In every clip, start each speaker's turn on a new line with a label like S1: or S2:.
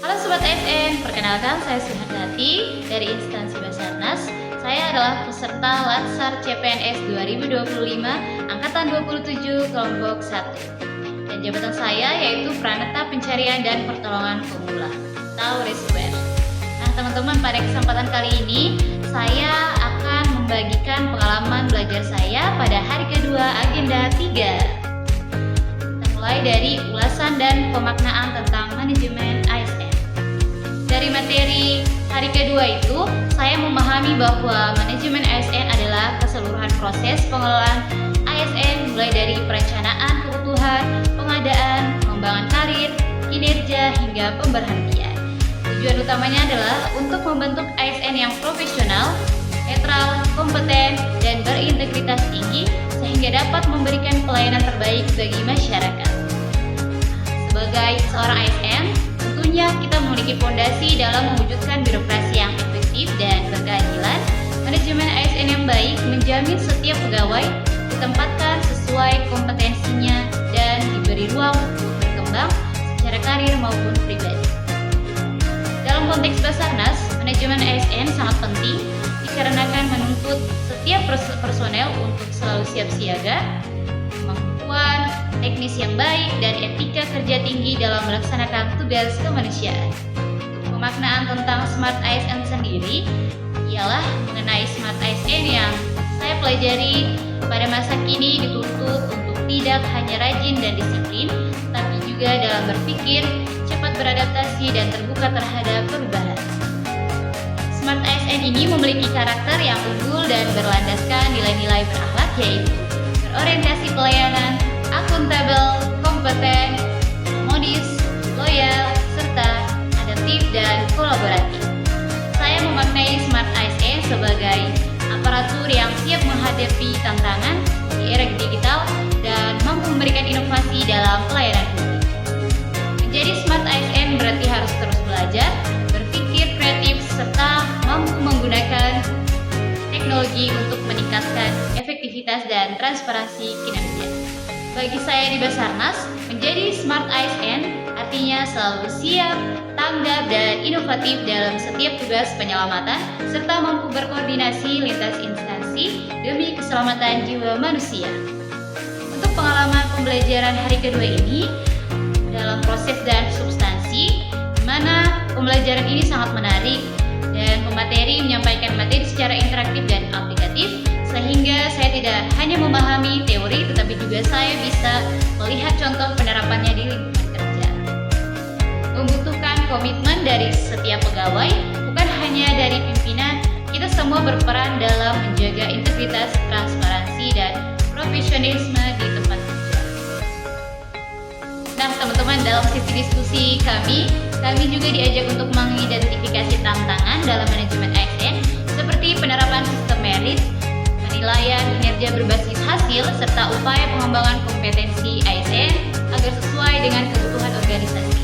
S1: Halo Sobat ASN, perkenalkan saya Suhardati dari instansi Basarnas. Saya adalah peserta Latsar CPNS 2025 Angkatan 27 Kelompok 1. Dan jabatan saya yaitu Pranata Pencarian dan Pertolongan Pemula atau Rescuer. Nah teman-teman, pada kesempatan kali ini saya akan membagikan pengalaman belajar saya pada hari kedua agenda 3. Kita mulai dari ulasan dan pemaknaan tentang manajemen ASN. Dari materi hari kedua itu, saya memahami bahwa manajemen ASN adalah keseluruhan proses pengelolaan ASN mulai dari perencanaan kebutuhan, pengadaan, pengembangan karir, kinerja, hingga pemberhentian. Tujuan utamanya adalah untuk membentuk ASN yang profesional, netral, kompeten, dan berintegritas tinggi sehingga dapat memberikan pelayanan terbaik bagi masyarakat. Sebagai seorang ASN, tentunya kita memiliki fondasi dalam mewujudkan birokrasi yang efektif dan berkeadilan. Manajemen ASN yang baik menjamin setiap pegawai ditempatkan sesuai kompetensinya dan diberi ruang untuk berkembang secara karir maupun pribadi. Dalam konteks Basarnas, manajemen ASN sangat penting dikarenakan menuntut setiap personel untuk selalu siap siaga, kemampuan teknis yang baik, dan etika kerja tinggi dalam melaksanakan tugas kemanusiaan. Untuk pemaknaan tentang Smart ASN sendiri ialah mengenai Smart ASN yang saya pelajari pada masa kini dituntut untuk tidak hanya rajin dan disiplin, tapi juga dalam berpikir, cepat beradaptasi, dan terbuka terhadap perubahan. Smart ASN ini memiliki karakter yang unggul dan berlandaskan nilai-nilai berakhlak, yaitu berorientasi pelayanan, akuntabel, kompeten, modis, loyal, serta adaptif dan kolaboratif. Saya memaknai Smart ASN sebagai aparatur yang siap menghadapi tantangan di era digital dan mampu memberikan inovasi dalam pelayanan publik. Menjadi Smart ASN berarti harus terus belajar, berpikir kreatif, serta mampu menggunakan teknologi untuk meningkatkan efektivitas dan transparansi kinerja. Bagi saya di Basarnas, menjadi Smart ASN artinya selalu siap, tanggap, dan inovatif dalam setiap tugas penyelamatan, serta mampu berkoordinasi lintas instansi demi keselamatan jiwa manusia. Untuk pengalaman pembelajaran hari kedua ini, dalam proses dan substansi, di mana pembelajaran ini sangat menarik dan pemateri menyampaikan materi secara interaktif dan aplikatif, sehingga saya tidak hanya memahami teori, tetapi juga saya bisa melihat contoh penerapannya di lingkungan kerja. Membutuhkan komitmen dari setiap pegawai, bukan hanya dari pimpinan. Kita semua berperan dalam menjaga integritas, transparansi, dan profesionalisme di tempat kerja. Nah teman-teman, dalam sesi diskusi kami juga diajak untuk mengidentifikasi tantangan dalam manajemen ASN seperti penerapan sistem merit, penilaian kinerja berbasis hasil, serta upaya pengembangan kompetensi ASN agar sesuai dengan kebutuhan organisasi.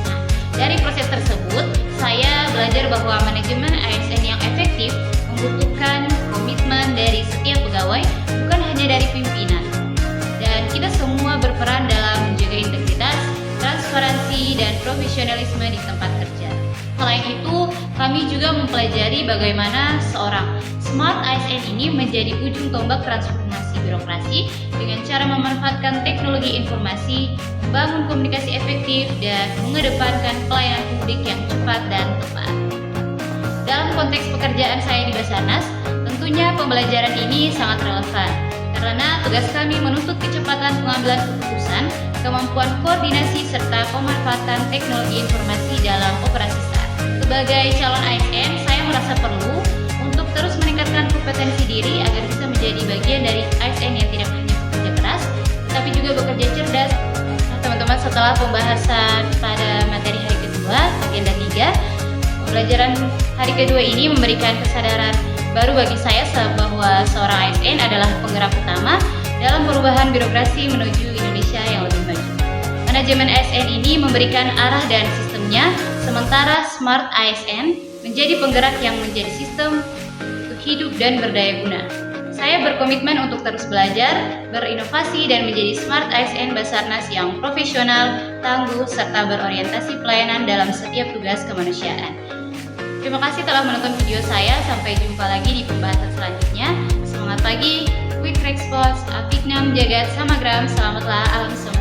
S1: Nah, dari proses tersebut, saya belajar bahwa manajemen ASN yang efektif membutuhkan komitmen dari setiap pegawai, bukan hanya dari pimpinan. Dan kita semua berperan dalam menjaga integritas, transparansi, dan profesionalisme di tempat kerja. Selain itu, kami juga mempelajari bagaimana seorang Smart ASN ini menjadi ujung tombak transformasi birokrasi dengan cara memanfaatkan teknologi informasi, membangun komunikasi efektif, dan mengedepankan pelayanan publik yang cepat dan tepat. Dalam konteks pekerjaan saya di Basarnas, tentunya pembelajaran ini sangat relevan karena tugas kami menuntut kecepatan pengambilan keputusan, kemampuan koordinasi, serta pemanfaatan teknologi informasi dalam operasi SAR. Sebagai calon ASN, saya merasa perlu untuk terus meningkatkan kompetensi diri agar bisa menjadi bagian dari ASN yang tidak hanya bekerja keras, tapi juga bekerja cerdas. Nah, teman-teman, setelah pembahasan pada materi hari kedua, agenda 3, pembelajaran hari kedua ini memberikan kesadaran baru bagi saya bahwa seorang ASN adalah penggerak utama dalam perubahan birokrasi menuju Indonesia yang lebih maju. Manajemen ASN ini memberikan arah dan sistemnya, sementara Smart ASN menjadi penggerak yang menjadi sistem untuk hidup dan berdaya guna. Saya berkomitmen untuk terus belajar, berinovasi, dan menjadi Smart ASN Basarnas yang profesional, tangguh, serta berorientasi pelayanan dalam setiap tugas kemanusiaan. Terima kasih telah menonton video saya. Sampai jumpa lagi di pembahasan selanjutnya. Semangat pagi, quick response, Afiknam Jagat Samagram. Selamatlah alam semesta.